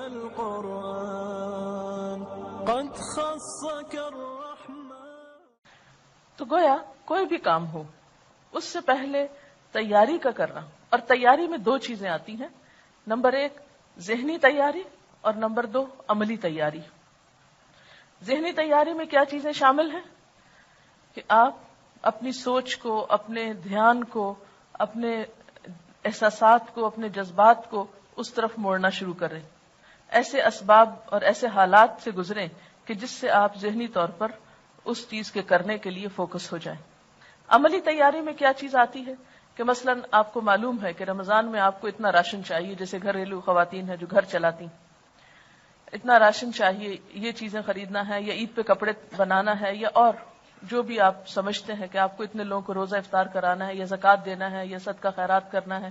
القرآن قد خصك الرحمن. تو گویا کوئی بھی کام ہو اس سے پہلے تیاری کا کرنا، اور تیاری میں دو چیزیں آتی ہیں، نمبر 1 ذہنی تیاری اور نمبر 2 عملی تیاری. ذہنی تیاری میں کیا چیزیں شامل ہیں کہ آپ اپنی سوچ کو، اپنے دھیان کو، اپنے احساسات کو، اپنے جذبات کو اس طرف موڑنا شروع کریں، ایسے اسباب اور ایسے حالات سے گزریں کہ جس سے آپ ذہنی طور پر اس چیز کے کرنے کے لیے فوکس ہو جائیں. عملی تیاری میں کیا چیز آتی ہے کہ مثلا آپ کو معلوم ہے کہ رمضان میں آپ کو اتنا راشن چاہیے، جیسے گھریلو خواتین ہیں جو گھر چلاتی، اتنا راشن چاہیے، یہ چیزیں خریدنا ہے، یا عید پہ کپڑے بنانا ہے، یا اور جو بھی آپ سمجھتے ہیں کہ آپ کو اتنے لوگوں کو روزہ افطار کرانا ہے، یا زکوٰۃ دینا ہے، یا صدقہ خیرات کرنا ہے،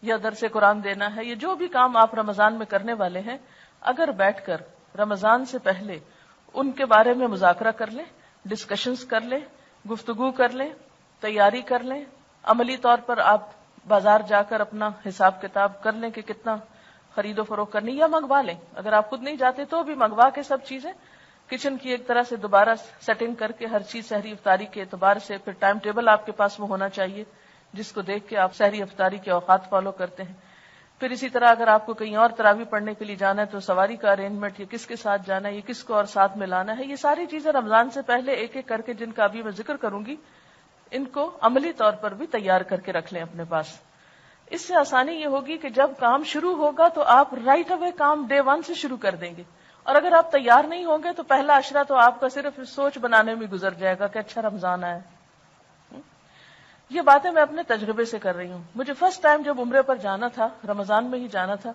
یا درس قرآن دینا ہے، یہ جو بھی کام آپ رمضان میں کرنے والے ہیں، اگر بیٹھ کر رمضان سے پہلے ان کے بارے میں مذاکرہ کر لیں، ڈسکشنز کر لیں، گفتگو کر لیں، تیاری کر لیں، عملی طور پر آپ بازار جا کر اپنا حساب کتاب کر لیں کہ کتنا خرید و فروخت کرنی، یا منگوا لیں، اگر آپ خود نہیں جاتے تو بھی منگوا کے سب چیزیں کچن کی ایک طرح سے دوبارہ سیٹنگ کر کے ہر چیز سحری افطاری کے اعتبار سے، پھر ٹائم ٹیبل آپ کے پاس وہ ہونا چاہیے جس کو دیکھ کے آپ سحری افطاری کے اوقات فالو کرتے ہیں. پھر اسی طرح اگر آپ کو کہیں اور تراویح پڑھنے کے لیے جانا ہے تو سواری کا ارینجمنٹ، یہ کس کے ساتھ جانا ہے، یہ کس کو اور ساتھ میں لانا ہے، یہ ساری چیزیں رمضان سے پہلے ایک ایک کر کے جن کا ابھی میں ذکر کروں گی، ان کو عملی طور پر بھی تیار کر کے رکھ لیں اپنے پاس. اس سے آسانی یہ ہوگی کہ جب کام شروع ہوگا تو آپ رائٹ اوے کام ڈے 1 سے شروع کر دیں گے، اور اگر آپ تیار نہیں ہوں گے تو پہلا عشرہ تو آپ کا صرف سوچ بنانے میں گزر جائے گا کہ اچھا رمضان آیا. یہ باتیں میں اپنے تجربے سے کر رہی ہوں. مجھے فرسٹ ٹائم جب عمرے پر جانا تھا، رمضان میں ہی جانا تھا،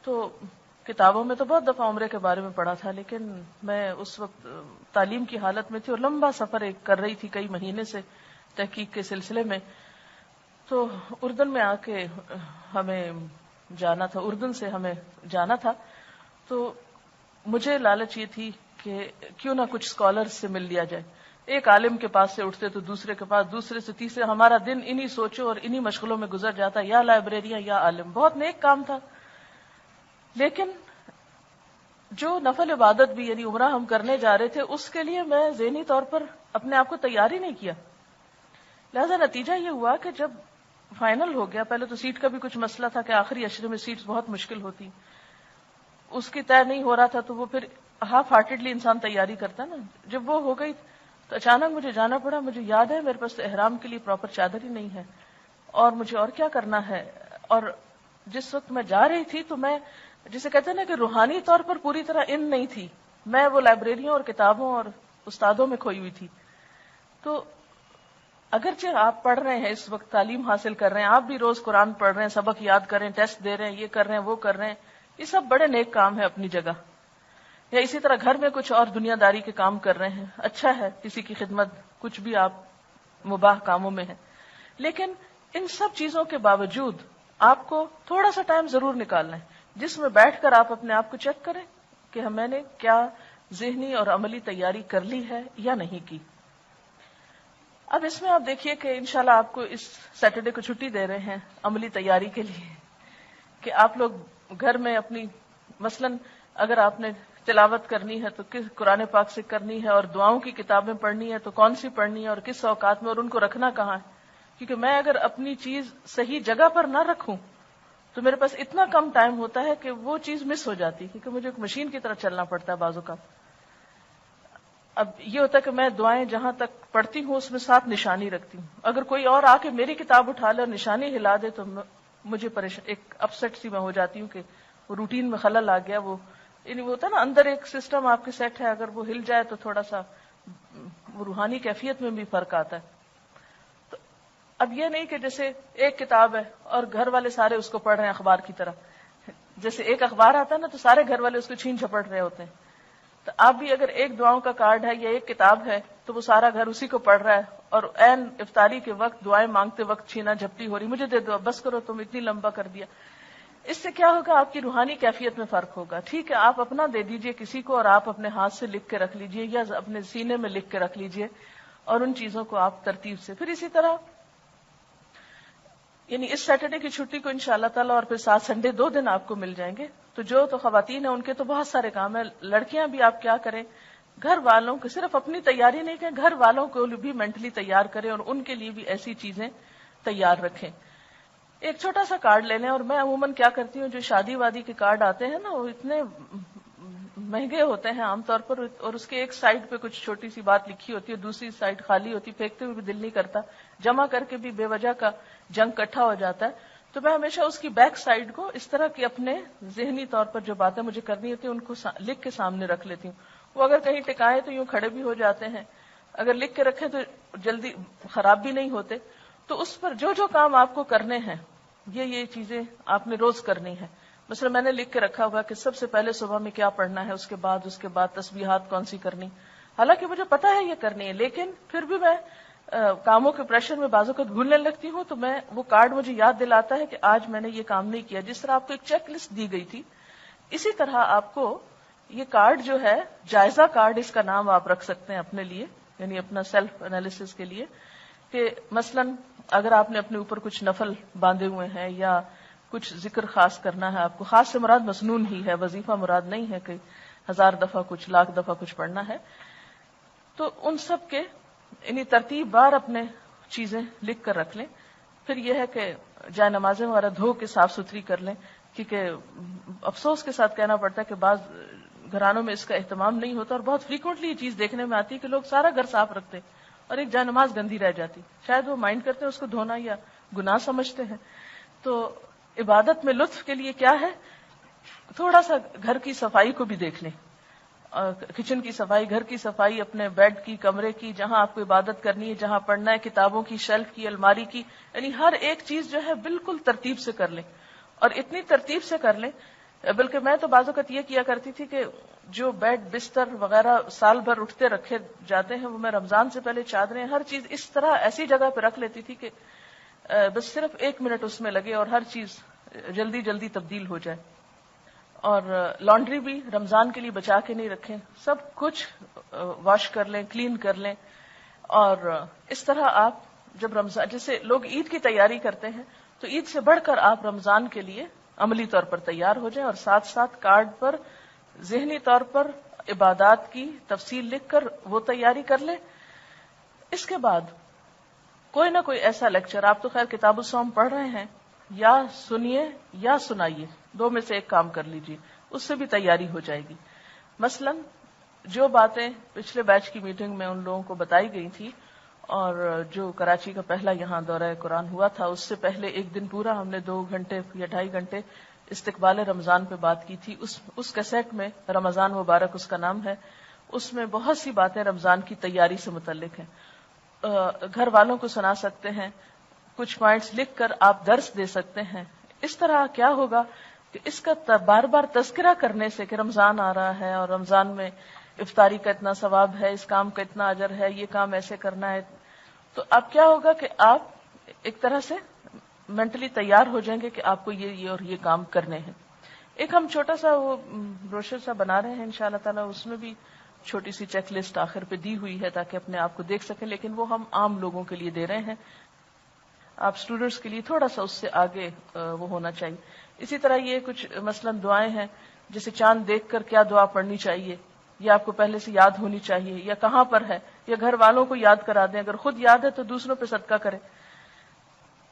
تو کتابوں میں تو بہت دفعہ عمرے کے بارے میں پڑھا تھا، لیکن میں اس وقت تعلیم کی حالت میں تھی اور لمبا سفر ایک کر رہی تھی کئی مہینے سے تحقیق کے سلسلے میں. تو اردن میں آ کے ہمیں جانا تھا، اردن سے ہمیں جانا تھا، تو مجھے لالچ یہ تھی کہ کیوں نہ کچھ اسکالر سے مل لیا جائے. ایک عالم کے پاس سے اٹھتے تو دوسرے کے پاس، دوسرے سے تیسرے، ہمارا دن انہی سوچوں اور انہی مشغلوں میں گزر جاتا، یا لائبریریاں یا عالم. بہت نیک کام تھا، لیکن جو نفل عبادت بھی یعنی عمرہ ہم کرنے جا رہے تھے اس کے لیے میں ذہنی طور پر اپنے آپ کو تیار ہی نہیں کیا. لہذا نتیجہ یہ ہوا کہ جب فائنل ہو گیا، پہلے تو سیٹ کا بھی کچھ مسئلہ تھا کہ آخری عشرے میں سیٹس بہت مشکل ہوتی، اس کی طے نہیں ہو رہا تھا، تو وہ پھر ہاف ہارٹیڈلی انسان تیاری کرتا نا. جب وہ ہو گئی تو اچانک مجھے جانا پڑا. مجھے یاد ہے میرے پاس احرام کے لیے پراپر چادر ہی نہیں ہے، اور مجھے اور کیا کرنا ہے. اور جس وقت میں جا رہی تھی تو میں جسے کہتے ہیں نا کہ روحانی طور پر پوری طرح ان نہیں تھی، میں وہ لائبریریوں اور کتابوں اور استادوں میں کھوئی ہوئی تھی. تو اگرچہ آپ پڑھ رہے ہیں، اس وقت تعلیم حاصل کر رہے ہیں، آپ بھی روز قرآن پڑھ رہے ہیں، سبق یاد کر رہے ہیں، ٹیسٹ دے رہے ہیں، یہ کر رہے ہیں، وہ کر رہے ہیں، یہ سب بڑے نیک کام ہے اپنی جگہ. یا اسی طرح گھر میں کچھ اور دنیا داری کے کام کر رہے ہیں، اچھا ہے، کسی کی خدمت، کچھ بھی آپ مباح کاموں میں ہیں. لیکن ان سب چیزوں کے باوجود آپ کو تھوڑا سا ٹائم ضرور نکالنا ہے جس میں بیٹھ کر آپ اپنے آپ کو چیک کریں کہ میں نے کیا ذہنی اور عملی تیاری کر لی ہے یا نہیں کی. اب اس میں آپ دیکھیے کہ انشاءاللہ آپ کو اس سیٹرڈے کو چھٹی دے رہے ہیں عملی تیاری کے لیے، کہ آپ لوگ گھر میں اپنی مثلاً اگر آپ نے تلاوت کرنی ہے تو کس قرآن پاک سے کرنی ہے، اور دعاؤں کی کتابیں پڑھنی ہے تو کون سی پڑھنی ہے اور کس اوقات میں، اور ان کو رکھنا کہاں ہے. کیونکہ میں اگر اپنی چیز صحیح جگہ پر نہ رکھوں تو میرے پاس اتنا کم ٹائم ہوتا ہے کہ وہ چیز مس ہو جاتی، کیونکہ مجھے ایک مشین کی طرح چلنا پڑتا ہے بعض اوقات. اب یہ ہوتا ہے کہ میں دعائیں جہاں تک پڑھتی ہوں اس میں ساتھ نشانی رکھتی ہوں. اگر کوئی اور آ کے میری کتاب اٹھا لے اور نشانی ہلا دے تو مجھے ایک اپسیٹ سی میں ہو جاتی ہوں کہ وہ روٹین میں خلل آ گیا. وہ یعنی وہ ہوتا ہے نا اندر ایک سسٹم آپ کے سیٹ ہے، اگر وہ ہل جائے تو تھوڑا سا وہ روحانی کیفیت میں بھی فرق آتا ہے. تو اب یہ نہیں کہ جیسے ایک کتاب ہے اور گھر والے سارے اس کو پڑھ رہے ہیں اخبار کی طرح، جیسے ایک اخبار آتا ہے نا تو سارے گھر والے اس کو چھین جھپٹ رہے ہوتے ہیں. تو آپ بھی اگر ایک دعاؤں کا کارڈ ہے یا ایک کتاب ہے تو وہ سارا گھر اسی کو پڑھ رہا ہے، اور عین افطاری کے وقت دعائیں مانگتے وقت چھینا جھپٹی ہو رہی، مجھے دے دو، بس کرو، تم اتنی لمبا کر دیا. اس سے کیا ہوگا؟ آپ کی روحانی کیفیت میں فرق ہوگا. ٹھیک ہے آپ اپنا دے دیجئے کسی کو اور آپ اپنے ہاتھ سے لکھ کے رکھ لیجئے یا اپنے سینے میں لکھ کے رکھ لیجئے، اور ان چیزوں کو آپ ترتیب سے پھر اسی طرح یعنی اس سیٹرڈے کی چھٹی کو انشاءاللہ تعالی اور پھر 7 سنڈے 2 دن آپ کو مل جائیں گے. تو جو تو خواتین ہیں ان کے تو بہت سارے کام ہیں. لڑکیاں بھی آپ کیا کریں, گھر والوں کو صرف اپنی تیاری نہیں کریں, گھر والوں کو بھی مینٹلی تیار کریں اور ان کے لیے بھی ایسی چیزیں تیار رکھیں. ایک چھوٹا سا کارڈ لے لیں, اور میں عموماً کیا کرتی ہوں, جو شادی وادی کے کارڈ آتے ہیں نا وہ اتنے مہنگے ہوتے ہیں عام طور پر, اور اس کے ایک سائڈ پہ کچھ چھوٹی سی بات لکھی ہوتی ہے, دوسری سائڈ خالی ہوتی, پھینکتے ہوئے بھی دل نہیں کرتا, جمع کر کے بھی بے وجہ کا جنگ اکٹھا ہو جاتا ہے. تو میں ہمیشہ اس کی بیک سائڈ کو اس طرح کی اپنے ذہنی طور پر جو باتیں مجھے کرنی ہوتی ہیں ان کو لکھ کے سامنے رکھ لیتی ہوں. وہ اگر کہیں ٹکائے تو یوں کھڑے بھی ہو جاتے ہیں, اگر لکھ کے رکھیں تو جلدی خراب بھی نہیں ہوتے. تو اس پر جو جو کام آپ کو کرنے ہیں یہ چیزیں آپ نے روز کرنی ہے. مثلا میں نے لکھ کے رکھا ہوا کہ سب سے پہلے صبح میں کیا پڑھنا ہے, اس کے بعد تسبیحات کون سی کرنی. حالانکہ مجھے پتا ہے یہ کرنی ہے, لیکن پھر بھی میں کاموں کے پریشر میں بعض اوقات بھولنے لگتی ہوں. تو میں وہ کارڈ مجھے یاد دلاتا ہے کہ آج میں نے یہ کام نہیں کیا. جس طرح آپ کو ایک چیک لسٹ دی گئی تھی, اسی طرح آپ کو یہ کارڈ جو ہے, جائزہ کارڈ اس کا نام آپ رکھ سکتے ہیں اپنے لیے, یعنی اپنا سیلف انالیسس کے لیے, کہ مثلا اگر آپ نے اپنے اوپر کچھ نفل باندھے ہوئے ہیں یا کچھ ذکر خاص کرنا ہے آپ کو, خاص سے مراد مسنون ہی ہے, وظیفہ مراد نہیں ہے کہ 1000 دفعہ کچھ, 1,00,000 دفعہ کچھ پڑھنا ہے, تو ان سب کے یعنی ترتیب بار اپنے چیزیں لکھ کر رکھ لیں. پھر یہ ہے کہ جائے نمازیں وغیرہ دھو کے صاف ستھری کر لیں, کیونکہ افسوس کے ساتھ کہنا پڑتا ہے کہ بعض گھرانوں میں اس کا اہتمام نہیں ہوتا, اور بہت فریکوینٹلی یہ چیز دیکھنے میں آتی ہے کہ لوگ سارا گھر صاف رکھتے اور ایک جائے نماز گندی رہ جاتی. شاید وہ مائنڈ کرتے ہیں اس کو دھونا یا گناہ سمجھتے ہیں. تو عبادت میں لطف کے لیے کیا ہے, تھوڑا سا گھر کی صفائی کو بھی دیکھ لیں, کچن کی صفائی, گھر کی صفائی, اپنے بیڈ کی, کمرے کی, جہاں آپ کو عبادت کرنی ہے, جہاں پڑھنا ہے, کتابوں کی شیلف کی, الماری کی, یعنی ہر ایک چیز جو ہے بالکل ترتیب سے کر لیں. اور اتنی ترتیب سے کر لیں, بلکہ میں تو بعض اوقات یہ کیا کرتی تھی کہ جو بیڈ بستر وغیرہ سال بھر اٹھتے رکھے جاتے ہیں, وہ میں رمضان سے پہلے چادریں, ہر چیز اس طرح ایسی جگہ پہ رکھ لیتی تھی کہ بس صرف 1 منٹ اس میں لگے اور ہر چیز جلدی جلدی تبدیل ہو جائے. اور لانڈری بھی رمضان کے لیے بچا کے نہیں رکھیں, سب کچھ واش کر لیں, کلین کر لیں. اور اس طرح آپ جب رمضان, جیسے لوگ عید کی تیاری کرتے ہیں, تو عید سے بڑھ کر آپ رمضان کے لیے عملی طور پر تیار ہو جائیں, اور ساتھ ساتھ کارڈ پر ذہنی طور پر عبادات کی تفصیل لکھ کر وہ تیاری کر لیں. اس کے بعد کوئی نہ کوئی ایسا لیکچر, آپ تو خیر کتاب الصوم پڑھ رہے ہیں, یا سنیے یا سنائیے, 2 میں سے ایک کام کر لیجیے, اس سے بھی تیاری ہو جائے گی. مثلا جو باتیں پچھلے بیچ کی میٹنگ میں ان لوگوں کو بتائی گئی تھی, اور جو کراچی کا پہلا یہاں دورہ قرآن ہوا تھا, اس سے پہلے ایک دن پورا ہم نے 2 گھنٹے یا 2.5 گھنٹے استقبال رمضان پہ بات کی تھی. اس کیسٹ میں, رمضان مبارک اس کا نام ہے, اس میں بہت سی باتیں رمضان کی تیاری سے متعلق ہیں. گھر والوں کو سنا سکتے ہیں, کچھ پوائنٹس لکھ کر آپ درس دے سکتے ہیں. اس طرح کیا ہوگا کہ اس کا بار بار تذکرہ کرنے سے کہ رمضان آ رہا ہے اور رمضان میں افطاری کا اتنا ثواب ہے, اس کام کا اتنا اجر ہے, یہ کام ایسے کرنا ہے, تو اب کیا ہوگا کہ آپ ایک طرح سے مینٹلی تیار ہو جائیں گے کہ آپ کو یہ اور یہ کام کرنے ہیں. ایک ہم چھوٹا سا وہ بروشر سا بنا رہے ہیں انشاءاللہ تعالی, اس میں بھی چھوٹی سی چیک لسٹ آخر پہ دی ہوئی ہے تاکہ اپنے آپ کو دیکھ سکیں, لیکن وہ ہم عام لوگوں کے لیے دے رہے ہیں. آپ اسٹوڈنٹس کے لیے تھوڑا سا اس سے آگے وہ ہونا چاہیے. اسی طرح یہ کچھ مثلا دعائیں ہیں, جیسے چاند دیکھ کر کیا دعا پڑھنی چاہیے, یہ آپ کو پہلے سے یاد ہونی چاہیے, یا کہاں پر ہے, یا گھر والوں کو یاد کرا دیں, اگر خود یاد ہے تو دوسروں پہ صدقہ کریں.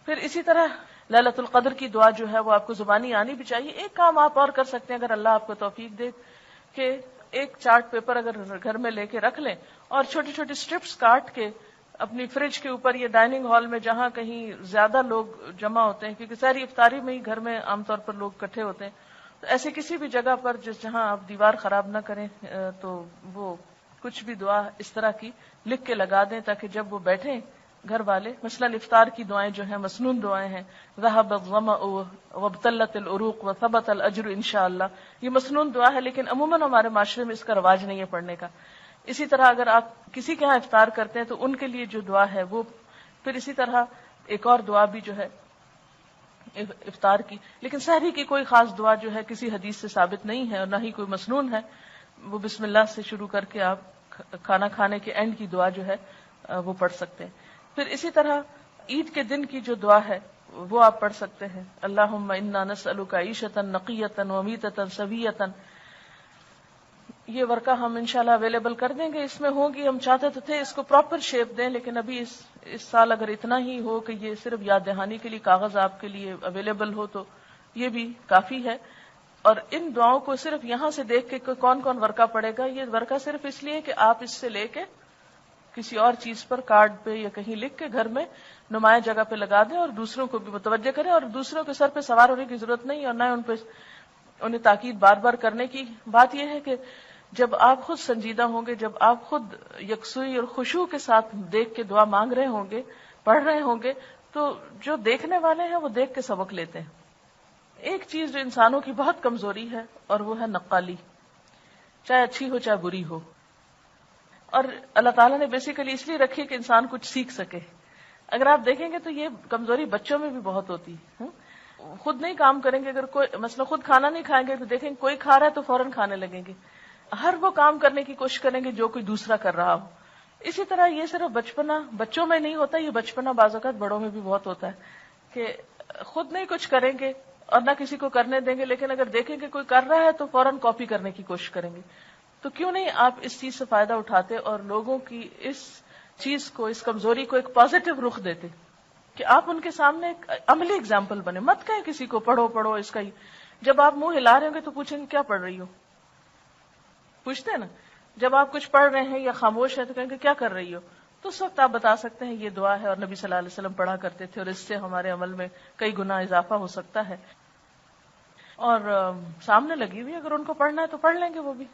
پھر اسی طرح لیلۃ القدر کی دعا جو ہے وہ آپ کو زبانی آنی بھی چاہیے. ایک کام آپ اور کر سکتے ہیں اگر اللہ آپ کو توفیق دے, کہ ایک چارٹ پیپر اگر گھر میں لے کے رکھ لیں, اور چھوٹی چھوٹی اسٹرپس کاٹ کے اپنی فریج کے اوپر یا ڈائننگ ہال میں جہاں کہیں زیادہ لوگ جمع ہوتے ہیں, کیونکہ ساری افطاری میں ہی گھر میں عام طور پر لوگ اکٹھے ہوتے ہیں, تو ایسے کسی بھی جگہ پر جہاں آپ دیوار خراب نہ کریں, تو وہ کچھ بھی دعا اس طرح کی لکھ کے لگا دیں, تاکہ جب وہ بیٹھیں گھر والے, مثلا افطار کی دعائیں جو ہیں مسنون دعائیں ہیں, ذهب الظمأ وابتلت العروق وثبت الاجر انشاءاللہ, یہ مسنون دعا ہے, لیکن عموماً ہمارے معاشرے میں اس کا رواج نہیں ہے پڑھنے کا. اسی طرح اگر آپ کسی کے ہاں افطار کرتے ہیں تو ان کے لیے جو دعا ہے وہ, پھر اسی طرح ایک اور دعا بھی جو ہے افطار کی, لیکن سحری کی کوئی خاص دعا جو ہے کسی حدیث سے ثابت نہیں ہے اور نہ ہی کوئی مسنون ہے, وہ بسم اللہ سے شروع کر کے آپ کھانا کھانے کے اینڈ کی دعا جو ہے وہ پڑھ سکتے ہیں. پھر اسی طرح عید کے دن کی جو دعا ہے وہ آپ پڑھ سکتے ہیں. اللہم انا نسألک عیشۃ نقیۃ ومیتۃ سویۃ. یہ ورقہ ہم انشاءاللہ اویلیبل کر دیں گے. اس میں ہوگی، ہم چاہتے تو تھے اس کو پراپر شیپ دیں، لیکن ابھی اس سال اگر اتنا ہی ہو کہ یہ صرف یاد دہانی کے لیے کاغذ آپ کے لیے اویلیبل ہو تو یہ بھی کافی ہے. اور ان دعاؤں کو صرف یہاں سے دیکھ کے کون کون ورقہ پڑے گا، یہ ورقہ صرف اس لیے کہ آپ اس سے لے کے کسی اور چیز پر، کارڈ پہ یا کہیں لکھ کے گھر میں نمایاں جگہ پہ لگا دیں اور دوسروں کو بھی متوجہ کریں. اور دوسروں کے سر پہ سوار ہونے کی ضرورت نہیں، اور نہ انہیں تاکید بار بار کرنے کی. بات یہ ہے کہ جب آپ خود سنجیدہ ہوں گے، جب آپ خود یکسوئی اور خشوع کے ساتھ دیکھ کے دعا مانگ رہے ہوں گے، پڑھ رہے ہوں گے، تو جو دیکھنے والے ہیں وہ دیکھ کے سبق لیتے ہیں. ایک چیز جو انسانوں کی بہت کمزوری ہے اور وہ ہے نقالی، چاہے اچھی ہو چاہے بری ہو. اور اللہ تعالیٰ نے بیسیکلی اس لیے رکھی کہ انسان کچھ سیکھ سکے. اگر آپ دیکھیں گے تو یہ کمزوری بچوں میں بھی بہت ہوتی ہے. خود نہیں کام کریں گے، اگر کوئی مثلا خود کھانا نہیں کھائیں گے تو دیکھیں گے کوئی کھا رہا ہے تو فوراً کھانے لگیں گے. ہر وہ کام کرنے کی کوشش کریں گے جو کوئی دوسرا کر رہا ہو. اسی طرح یہ صرف بچپنا بچوں میں نہیں ہوتا، یہ بچپنا بعض اوقات بڑوں میں بھی بہت ہوتا ہے کہ خود نہیں کچھ کریں گے اور نہ کسی کو کرنے دیں گے، لیکن اگر دیکھیں کہ کوئی کر رہا ہے تو فوراً کاپی کرنے کی کوشش کریں گے. تو کیوں نہیں آپ اس چیز سے فائدہ اٹھاتے اور لوگوں کی اس چیز کو، اس کمزوری کو ایک پازیٹو رخ دیتے کہ آپ ان کے سامنے ایک عملی اگزامپل بنے. مت کہیں کسی کو پڑھو پڑھو اس کا ہی. جب آپ منہ ہلا رہے ہوں گے تو پوچھیں گے کیا پڑھ رہی ہو، پوچھتے ہیں نا. جب آپ کچھ پڑھ رہے ہیں یا خاموش ہیں تو کہیں گے کیا کر رہی ہو، تو اس وقت آپ بتا سکتے ہیں یہ دعا ہے اور نبی صلی اللہ علیہ وسلم پڑھا کرتے تھے اور اس سے ہمارے عمل میں کئی گنا اضافہ ہو سکتا ہے. اور سامنے لگی ہوئی اگر ان کو پڑھنا ہے تو پڑھ لیں گے وہ بھی.